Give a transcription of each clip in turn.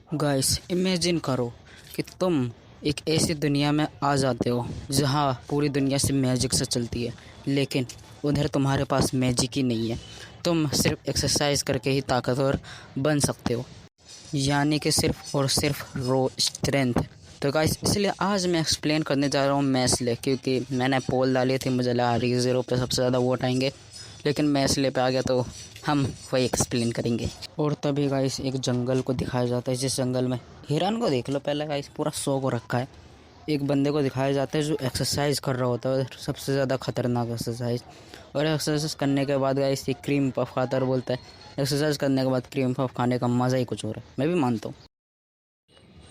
Guys imagine करो कि तुम एक ऐसी दुनिया में आ जाते हो जहाँ पूरी दुनिया से मैजिक से चलती है, लेकिन उधर तुम्हारे पास मैजिक ही नहीं है। तुम सिर्फ एक्सरसाइज करके ही ताकतवर बन सकते हो, यानी कि सिर्फ और सिर्फ रो स्ट्रेंथ। तो गाइस इसलिए आज मैं एक्सप्लेन करने जा रहा हूँ मैस्ले, क्योंकि मैंने पोल डाली थी, मुझे लगा रीज़रो पे सबसे ज़्यादा वोट आएंगे, लेकिन मैस्ले पे आ गया तो हम वही एक्सप्लेन करेंगे। और तभी गाइस एक जंगल को दिखाया जाता है, जिस जंगल में हिरन को देख लो पहले गाइस, पूरा शो को रखा है। एक बंदे को दिखाया जाता है जो एक्सरसाइज कर रहा होता है, सबसे ज़्यादा खतरनाक एक्सरसाइज। और एक्सरसाइज करने के बाद गाइस ये क्रीम पफ खाता है और बोलता है एक्सरसाइज करने के बाद क्रीम पफ खाने का मज़ा ही कुछ और है। मैं भी मानता हूँ।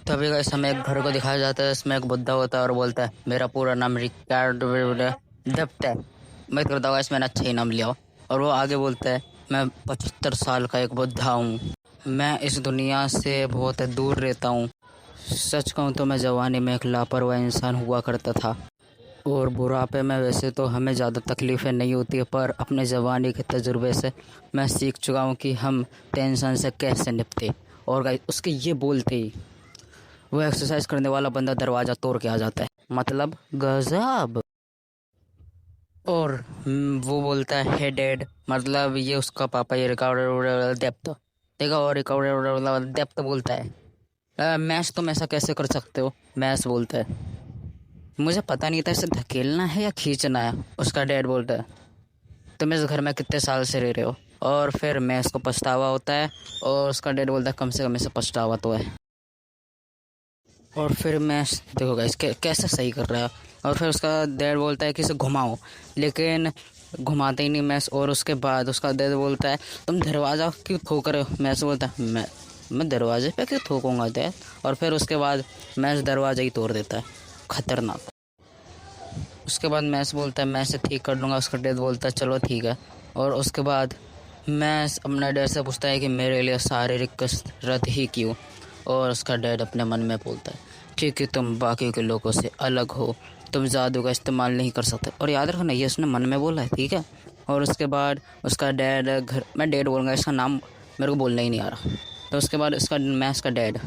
तभी गाइस हमें एक घर को दिखाया जाता है, इसमें एक बुड्ढा होता है और बोलता है मेरा पूरा नाम रिकार्डो दफ्त है। मैं करता हूँ गाइस, मैंने अच्छा ही नाम लिया। और वो आगे बोलता है मैं 75 साल का एक बुड्ढा हूँ, मैं इस दुनिया से बहुत दूर रहता हूँ। सच कहूँ तो मैं जवानी में एक लापरवाह इंसान हुआ करता था, और बुढ़ापे में वैसे तो हमें ज़्यादा तकलीफ़ें नहीं होती है, पर अपने जवानी के तजुर्बे से मैं सीख चुका हूँ कि हम टेंशन से कैसे निपटे। और गाइस उसके ये बोलते ही वो एक्सरसाइज करने वाला बंदा दरवाज़ा तोड़ के आ जाता है, मतलब गजब। और वो बोलता है हे डैड, मतलब ये उसका पापा, ये रिकॉर्ड डेप्थ देखा। और रिकॉर्ड डेप्थ बोलता है मैच तुम ऐसा कैसे कर सकते हो। मैच बोलता है मुझे पता नहीं था इसे धकेलना है या खींचना है। उसका डैड बोलता है तुम इस घर में कितने साल से रह रहे हो। और फिर मैच को पछतावा होता है, और उसका डैड बोलता है कम से कम इसे पछतावा तो है। और फिर मैच देखो गाइस कैसे सही कर रहा है। और फिर उसका डैड बोलता है कि इसे घुमाओ, लेकिन घुमाते ही नहीं मैच। और उसके बाद उसका डैड बोलता है तुम दरवाज़ा क्यों ठोक रहे हो। मैच बोलता है मैं दरवाजे पे क्यों ठोकूंगा डैड। और फिर उसके बाद मैच दरवाज़ा ही तोड़ देता है, खतरनाक। उसके बाद मैच बोलता है मैं इसे ठीक कर दूंगा। उसका डैड बोलता है चलो ठीक है। और उसके बाद मैच अपना डैड से पूछता है कि मेरे लिए शारीरिक कसरत ही क्यों। और उसका डैड अपने मन में बोलता है क्योंकि तुम बाकी के लोगों से अलग हो, तुम जादू का इस्तेमाल नहीं कर सकते। और याद रखना ये उसने मन में बोला है, ठीक है। और उसके बाद उसका डैड मैं डैड बोलूँगा, इसका नाम मेरे को बोलना ही नहीं आ रहा। तो उसके बाद उसका मैच का डैड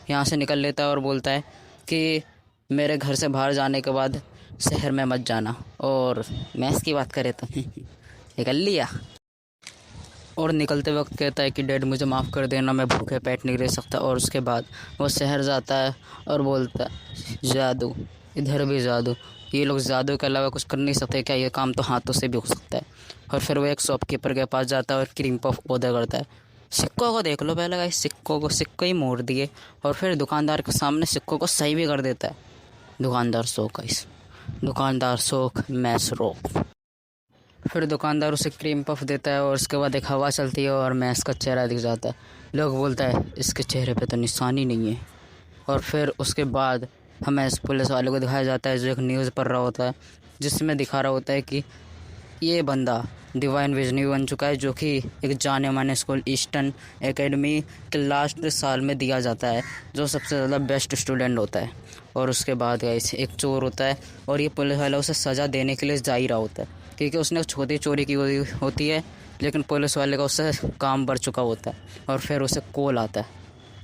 यहाँ से निकल लेता है और बोलता है कि मेरे घर से बाहर जाने के बाद शहर में मत जाना। और मैच की बात करें तो निकल लिया। और निकलते वक्त कहता है कि डैड मुझे माफ़ कर देना, मैं भूखे पेट नहीं रह सकता। और उसके बाद वो शहर जाता है और बोलता है जादू, इधर भी जादू, ये लोग जादू के अलावा कुछ कर नहीं सकते क्या, ये काम तो हाथों से भी हो सकता है। और फिर वो एक शॉपकीपर के पास जाता है और क्रीम पफ ऑर्डर करता है। सिक्कों को देख लो पहले गाइस, सिक्कों ही मोड़ दिए। और फिर दुकानदार के सामने सिक्कों को सही भी कर देता है। दुकानदार शौक गाइस, दुकानदार शौक मैस रोक। फिर दुकानदार उसे क्रीम पफ देता है और उसके बाद एक हवा चलती है और मैस का चेहरा दिख जाता है। लोग बोलता है इसके चेहरे पे तो निशान ही नहीं है। और फिर उसके बाद हमें इस पुलिस वाले को दिखाया जाता है जो एक न्यूज़ पढ़ रहा होता है, जिसमें दिखा रहा होता है कि ये बंदा डिवाइन विजनी बन चुका है, जो कि एक जाने माने स्कूल ईस्टर्न एकेडमी के लास्ट साल में दिया जाता है, जो सबसे ज़्यादा बेस्ट स्टूडेंट होता है। और उसके बाद गाइस एक चोर होता है और ये पुलिस वाला उसे सज़ा देने के लिए जा ही रहा होता है, क्योंकि उसने छोटी चोरी की होती है, लेकिन पुलिस वाले का उससे काम बढ़ चुका होता है। और फिर उसे कॉल आता है।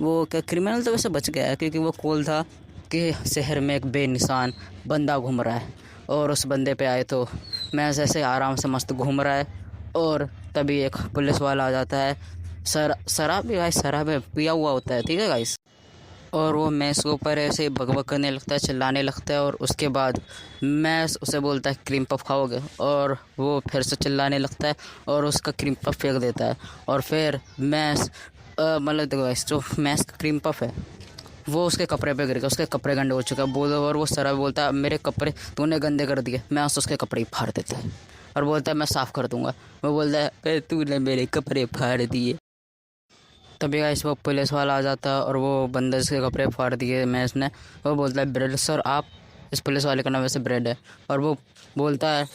वो क्या क्रिमिनल तो वैसे बच गया है, क्योंकि वो कॉल था कि शहर में एक बेनिशान बंदा घूम रहा है। और उस बंदे पे आए तो मैं ऐसे आराम से मस्त घूम रहा है। और तभी एक पुलिस वाला आ जाता है, शराब भी गाइस, शराब पिया हुआ होता है, ठीक है गाइस। और वो मैस के ऊपर ऐसे बकबक करने लगता है, चिल्लाने लगता है। और उसके बाद मैस उसे बोलता है क्रीम पफ खाओगे, और वो फिर से चिल्लाने लगता है और उसका क्रीम पफ फेंक देता है। और फिर मैस मतलब देखो गाइस, जो मैस का क्रीम पफ है वो उसके कपड़े पे गिर गया, उसके कपड़े गंदे हो चुके हैं बोल। और वो शराब बोलता है मेरे कपड़े तूने गंदे कर दिए। मैस उसके कपड़े ही फाड़ देता है और बोलता है मैं साफ़ कर दूंगा। वो बोलता है तूने मेरे कपड़े फाड़ दिए। तभी गाइस वो पुलिस वाला आ जाता है और वो बंदे के कपड़े फाड़ दिए मैच ने। वो बोलता है ब्रेड सर, आप, इस पुलिस वाले का नाम वैसे ब्रेड है। और वो बोलता है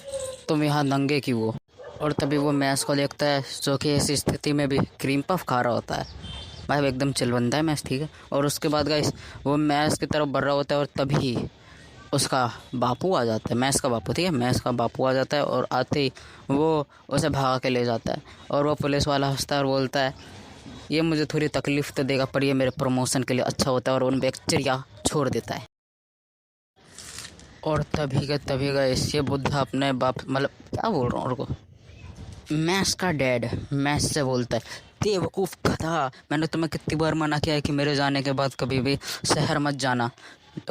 तुम यहाँ नंगे क्यों हो। और तभी वो मैच को देखता है जो कि ऐसी स्थिति में भी क्रीम पफ खा रहा होता है। भाई एकदम चिल बनता है मैच, ठीक है। और उसके बाद गाइस वो मैच की तरफ बढ़ रहा होता है और तभी उसका बापू आ जाता है, मैच का बापू, ठीक है, मैच का बापू आ जाता है। और आते ही वो उसे भगा के ले जाता है। और वो पुलिस वाला हंसता है और बोलता है ये मुझे थोड़ी तकलीफ़ तो देगा, पर ये मेरे प्रमोशन के लिए अच्छा होता है और उन पे एक चिड़िया छोड़ देता है। और तभी गाइस ये बुद्धा अपने बाप, मतलब क्या बोल रहा हूँ उनको, मैस का डैड मैस से बोलता है, बेवकूफ़ गधा, मैंने तुम्हें कितनी बार मना किया है कि मेरे जाने के बाद कभी भी शहर मत जाना।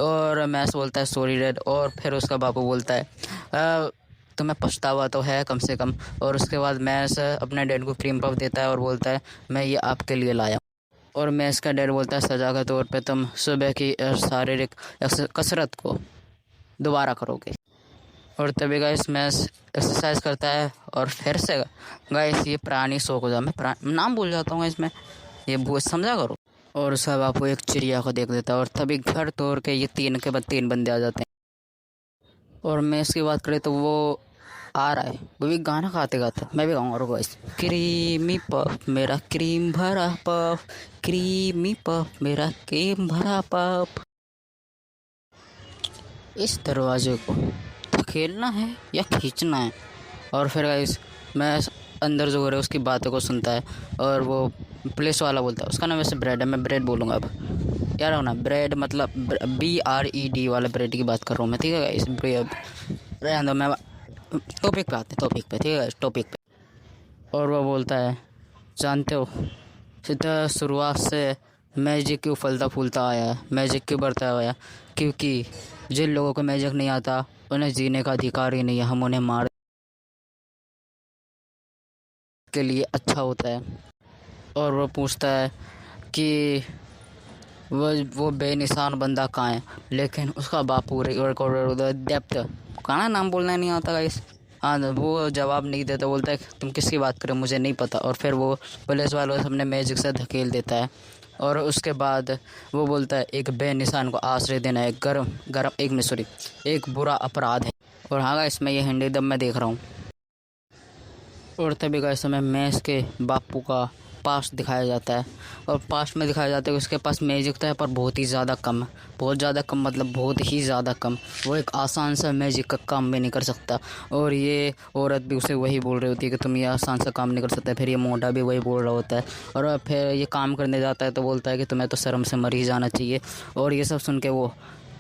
और मैस बोलता है सॉरी डैड। और फिर उसका बापू बोलता है तुम्हें पछतावा तो है कम से कम। और उसके बाद मैस अपने डैड को क्रीम पफ देता है और बोलता है मैं ये आपके लिए लाया। और मैस का डैड बोलता है सजा के तौर पे तुम सुबह की शारीरिक कसरत को दोबारा करोगे। और तभी गाइस मैस एक्सरसाइज करता है और फिर से गाइस ये प्राणी शो हो जाए, मैं नाम भूल जाता हूँ इसमें, ये बहुत समझा करो। और उसका बापू एक चिड़िया को देख देता है और तभी घर तोड़ के ये तीन के बाद तीन बंदे आ जाते हैं। और मैं इसकी बात करें तो वो आ रहा है, वो भी गाना गाते गाते, मैं भी गाऊंगा रुको गाइस। क्रीमी पफ मेरा क्रीम भरा पफ, क्रीमी पफ मेरा क्रीम भरा पफ। इस दरवाजे को धकेलना है या खींचना है। और फिर गाइस मैं अंदर जो हो रहा है उसकी बातों को सुनता है और वो पुलिस वाला बोलता है, उसका नाम वैसे ब्रेड है, मैं ब्रेड बोलूँगा अब, यार हो ना ब्रेड मतलब BRED वाला ब्रेड की बात कर रहा हूँ मैं, ठीक है गाइस। रहने दो, मैं टॉपिक पे आते हैं, टॉपिक पे, ठीक है टॉपिक पे। और वो बोलता है जानते हो सीधा शुरुआत से मैजिक क्यों फलता फूलता आया है, मैजिक क्यों बढ़ता आया, क्योंकि जिन लोगों को मैजिक नहीं आता उन्हें जीने का अधिकार ही नहीं है, हम उन्हें मार के लिए अच्छा होता है। और वो पूछता है कि वो बेनिशान बंदा कहाँ है, लेकिन उसका बापू डेप्थ कहाँ नाम बोलना नहीं आता गाइस, हाँ वो जवाब नहीं देता, बोलता है तुम किसकी बात करो मुझे नहीं पता। और फिर वो पुलिस वालों सामने मैजिक से धकेल देता है। और उसके बाद वो बोलता है एक बेनिशान को आश्रय देना एक एक बुरा अपराध है। और हाँ गाइस मैं ये हिंदी दब में देख रहा हूँ। और तभी का समय मैस के बापू का पास्ट दिखाया जाता है। और पास्ट में दिखाया जाता है कि उसके पास मैजिक तो है पर बहुत ही ज़्यादा कम, बहुत ज़्यादा कम मतलब बहुत ही ज़्यादा कम। वो एक आसान सा मैजिक का काम भी नहीं कर सकता। और ये औरत भी उसे वही बोल रही होती है कि तुम ये आसान सा काम नहीं कर सकते। फिर ये मोटा भी वही बोल रहा होता है। और फिर ये काम करने जाता है तो बोलता है कि तुम्हें तो शर्म से मर ही जाना चाहिए। और ये सब सुन के वो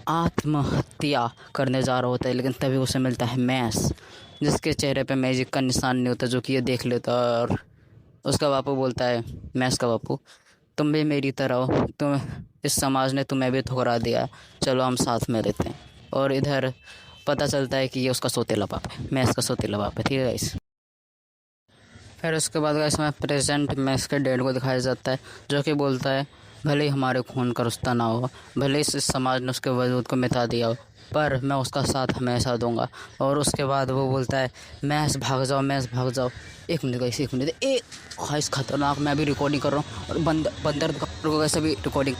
आत्महत्या करने जा रहा होता है, लेकिन तभी उसे मिलता है मैस, जिसके चेहरे पे मैजिक का निशान नहीं होता, जो कि ये देख लेता है। और उसका बापू बोलता है, मैस का बापू, तुम भी मेरी तरह हो, तुम इस समाज ने तुम्हें भी ठुकरा दिया, चलो हम साथ में रहते हैं। और इधर पता चलता है कि ये उसका सौतेला बाप है, मैस का सौतेला बाप है, ठीक है गाइस। फिर उसके बाद गाइस में प्रेजेंट मैस के डैड को दिखाया जाता है, जो कि बोलता है भले ही हमारे खून का रिश्ता ना हो, भले इस समाज ने उसके वजूद को मिटा दिया हो, पर मैं उसका साथ हमेशा दूंगा। और उसके बाद वो बोलता है मैस भाग जाओ, मैस भाग जाओ। एक मिनट गाइस, एक मिनट, एक गाइस खतरनाक, मैं अभी रिकॉर्डिंग कर रहा हूँ और बंदर को गाइस अभी रिकॉर्डिंग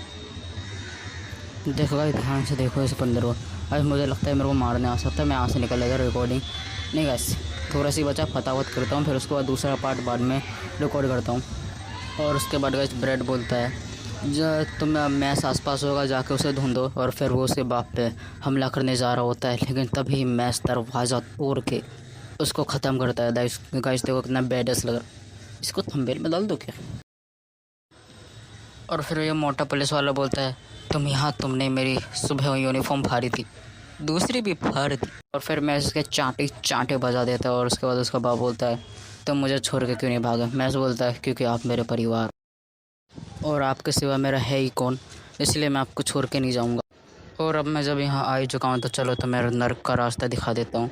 देखो गाइस, ध्यान से देखो इस बंदर को। गाइस मुझे लगता है मेरे को मारने आ सकता है, मैं यहाँ से निकल जाएगा रिकॉर्डिंग नहीं गाइस, थोड़ा सी बचा फटाफट करता हूँ, फिर उसके बाद दूसरा पार्ट बाद में रिकॉर्ड करता हूँ। और उसके बाद गाइस ब्रेड बोलता है जब तुम मैस आसपास होगा जाके उसे ढूंढो। और फिर वो उसके बाप पे हमला करने जा रहा होता है, लेकिन तभी मैस दरवाज़ा तोड़ के उसको ख़त्म करता है। गाइस देखो कितना बैडस लग रहा है, इसको थंबनेल में डाल दो क्या। और फिर ये मोटा पुलिस वाला बोलता है तुम यहाँ, तुमने मेरी सुबह यूनिफॉर्म फाड़ी थी, दूसरी भी फाड़ दी। और फिर मैं इसके चांटे चांटे बजा देता है। और उसके बाद उसका बाप बोलता है तुम मुझे छोड़ के क्यों नहीं भागे। मैस बोलता है क्योंकि आप मेरे परिवार और आपके सिवा मेरा है ही कौन, इसलिए मैं आपको छोड़ के नहीं जाऊंगा। और अब मैं जब यहाँ आ ही चुका हूँ तो चलो तो मेरा नर्क का रास्ता दिखा देता हूँ।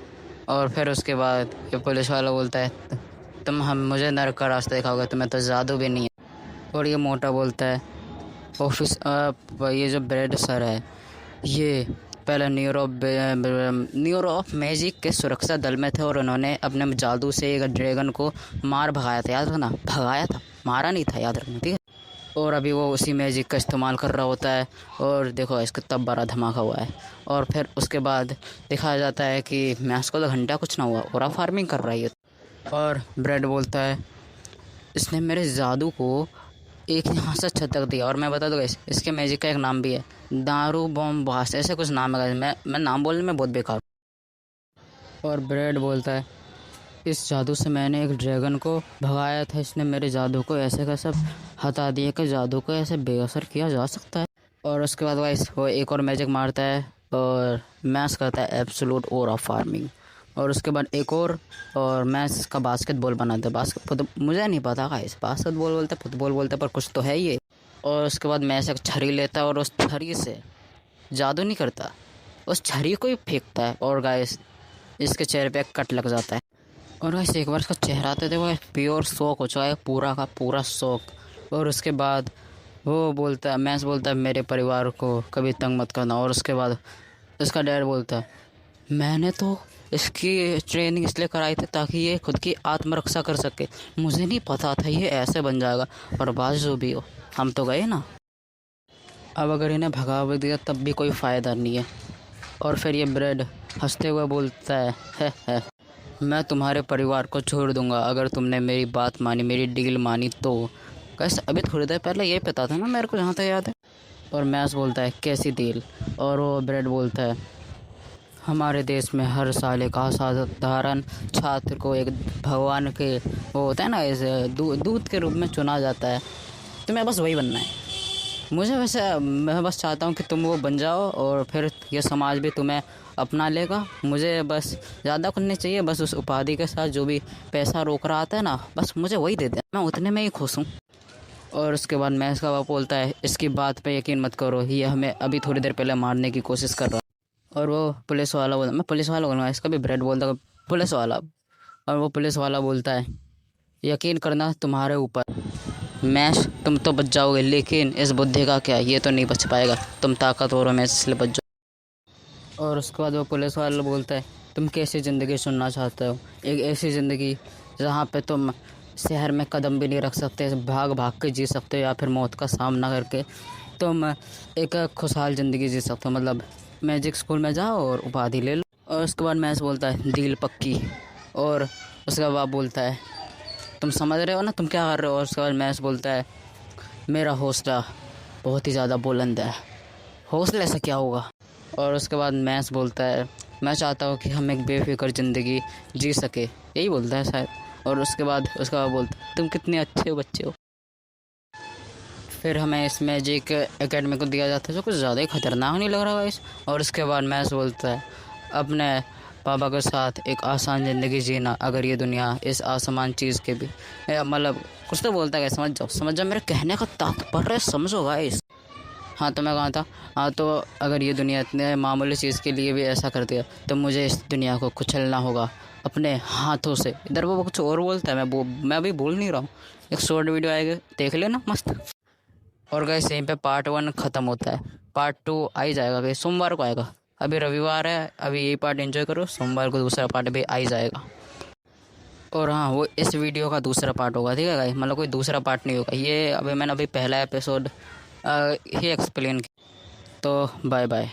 और फिर उसके बाद ये पुलिस वाला बोलता है तुम हम मुझे नर्क का रास्ता दिखाओगे, तुम्हें तो जादू भी नहीं है। और ये मोटा बोलता है ऑफिस ये जो ब्रेड सर है ये पहले न्यूरो ऑफ मैजिक के सुरक्षा दल में थे और उन्होंने अपने जादू से एक ड्रैगन को मार भगाया था, याद रखना, भगाया था, मारा नहीं था, याद रखना, ठीक है। और अभी वो उसी मैजिक का इस्तेमाल कर रहा होता है। और देखो इसका तब बड़ा धमाका हुआ है। और फिर उसके बाद दिखाया जाता है कि मैस को तो घंटा कुछ ना हुआ और फार्मिंग कर रही है। और ब्रेड बोलता है इसने मेरे जादू को एक यहाँ से छतक दिया। और मैं बता दूँ इसके मैजिक का एक नाम भी है, दारू बॉम्ब बास, ऐसे कुछ नाम है। मैं नाम बोलने में बहुत बेकार। और ब्रेड बोलता है इस जादू से मैंने एक ड्रैगन को भगाया था, इसने मेरे जादू को ऐसे का सब हटा दिया कि जादू को ऐसे बेअसर किया जा सकता है। और उसके बाद गाइस वो एक और मैजिक मारता है और मैच करता है एब्सोल्यूट ओरा फार्मिंग। और उसके बाद एक और मैच का बास्केटबॉल बनाता है। मुझे नहीं पता गाइस, बास्केटबॉल बोलते फुटबॉल बोलते, पर कुछ तो है ये। और उसके बाद मैच एक छड़ी लेता है और उस छड़ी से जादू नहीं करता, उस छड़ी को ही फेंकता है और गाइस इसके चेहरे पे एक कट लग जाता है। और गाइस एक बार इसका चेहरा आते थे वो प्योर शौक हो चुका है, पूरा का पूरा शौक। और उसके बाद वो बोलता है, मैच बोलता है मेरे परिवार को कभी तंग मत करना। और उसके बाद उसका डैड बोलता है मैंने तो इसकी ट्रेनिंग इसलिए कराई थी ताकि ये खुद की आत्मरक्षा कर सके, मुझे नहीं पता था ये ऐसे बन जाएगा। और बात जो भी हो, हम तो गए ना, अब अगर इन्हें भगा भी दिया तब भी कोई फ़ायदा नहीं है। और फिर ये ब्रेड हंसते हुए बोलता है मैं तुम्हारे परिवार को छोड़ दूंगा अगर तुमने मेरी बात मानी, मेरी डील मानी तो। कैसे अभी थोड़ी देर पहले ये पता था ना मेरे को, जहाँ तक याद है। और मैस बोलता है कैसी डील? और वो ब्रेड बोलता है हमारे देश में हर साल एक असाधारण छात्र को एक भगवान के वो होता है ना, इस दूत के रूप में चुना जाता है। तुम्हें बस वही बनना है। मुझे वैसे मैं बस चाहता हूँ कि तुम वो बन जाओ और फिर ये समाज भी तुम्हें अपना लेगा। मुझे बस ज़्यादा कुछ नहीं चाहिए, बस उस उपाधि के साथ जो भी पैसा रोक रहा आता है ना, बस मुझे वही दे दे, मैं उतने में ही खुश हूँ। और उसके बाद मैं इसका बाप बोलता है इसकी बात पे यकीन मत करो, ये हमें अभी थोड़ी देर पहले मारने की कोशिश कर रहा है। और वो पुलिस वाला बोलता, मैं पुलिस वाला बोलूँगा, इसका भी ब्रेड बोलता है पुलिस वाला। और वो पुलिस वाला बोलता है यकीन करना तुम्हारे ऊपर मैश, तुम तो बच जाओगे लेकिन इस बुद्धि का क्या, ये तो नहीं बच पाएगा, तुम ताकतवर हो मैश इसलिए बच जाओ। और उसके बाद वो पुलिस वाला बोलता है तुम कैसी ज़िंदगी चुनना चाहते हो? एक ऐसी ज़िंदगी जहाँ पे तुम शहर में कदम भी नहीं रख सकते, भाग भाग के जी सकते हो, या फिर मौत का सामना करके तुम एक खुशहाल ज़िंदगी जी सकते हो, मतलब मैजिक स्कूल में जाओ और उपाधि ले लो। और उसके बाद मैच बोलता है डील पक्की। और उसके बाद बोलता है तुम समझ रहे हो ना तुम क्या कर रहे हो? और उसके बाद मैच बोलता है मेरा हौसला बहुत ही ज़्यादा बुलंद है। हौसले से क्या होगा? और उसके बाद मैच बोलता है मैं चाहता हूँ कि हम एक बेफिक्र ज़िंदगी जी सके, यही बोलता है शायद। और उसके बाद उसका बोलता है तुम कितने अच्छे हो बच्चे हो। फिर हमें इस मैजिक एकेडमी को दिया जाता है जो कुछ ज़्यादा ही ख़तरनाक नहीं लग रहा है इस। और उसके बाद मैच बोलता है अपने पापा के साथ एक आसान ज़िंदगी जीना अगर ये दुनिया इस आसमान चीज़ के भी मतलब कुछ तो बोलता है, समझ जाओ मेरे कहने का तात्पर्य समझो गाइस। हाँ तो मैं कहा था, हाँ तो अगर ये दुनिया इतने मामूली चीज़ के लिए भी ऐसा कर दिया तो मुझे इस दुनिया को कुचलना होगा अपने हाथों से। इधर वो कुछ और बोलता है, मैं अभी बोल नहीं रहा हूँ। एक शॉर्ट वीडियो आएगा, देख लेना मस्त। और गाइस यहीं पे पार्ट 1 ख़त्म होता है, पार्ट 2 आ ही जाएगा गाइस, सोमवार को आएगा। अभी रविवार है, अभी यही पार्ट एंजॉय करो, सोमवार को दूसरा पार्ट भी आ ही जाएगा। और हाँ वो इस वीडियो का दूसरा पार्ट होगा, ठीक है गाइस, मतलब कोई दूसरा पार्ट नहीं होगा ये। मैंने अभी पहला एपिसोड ही एक्सप्लेन किया, तो बाय बाय।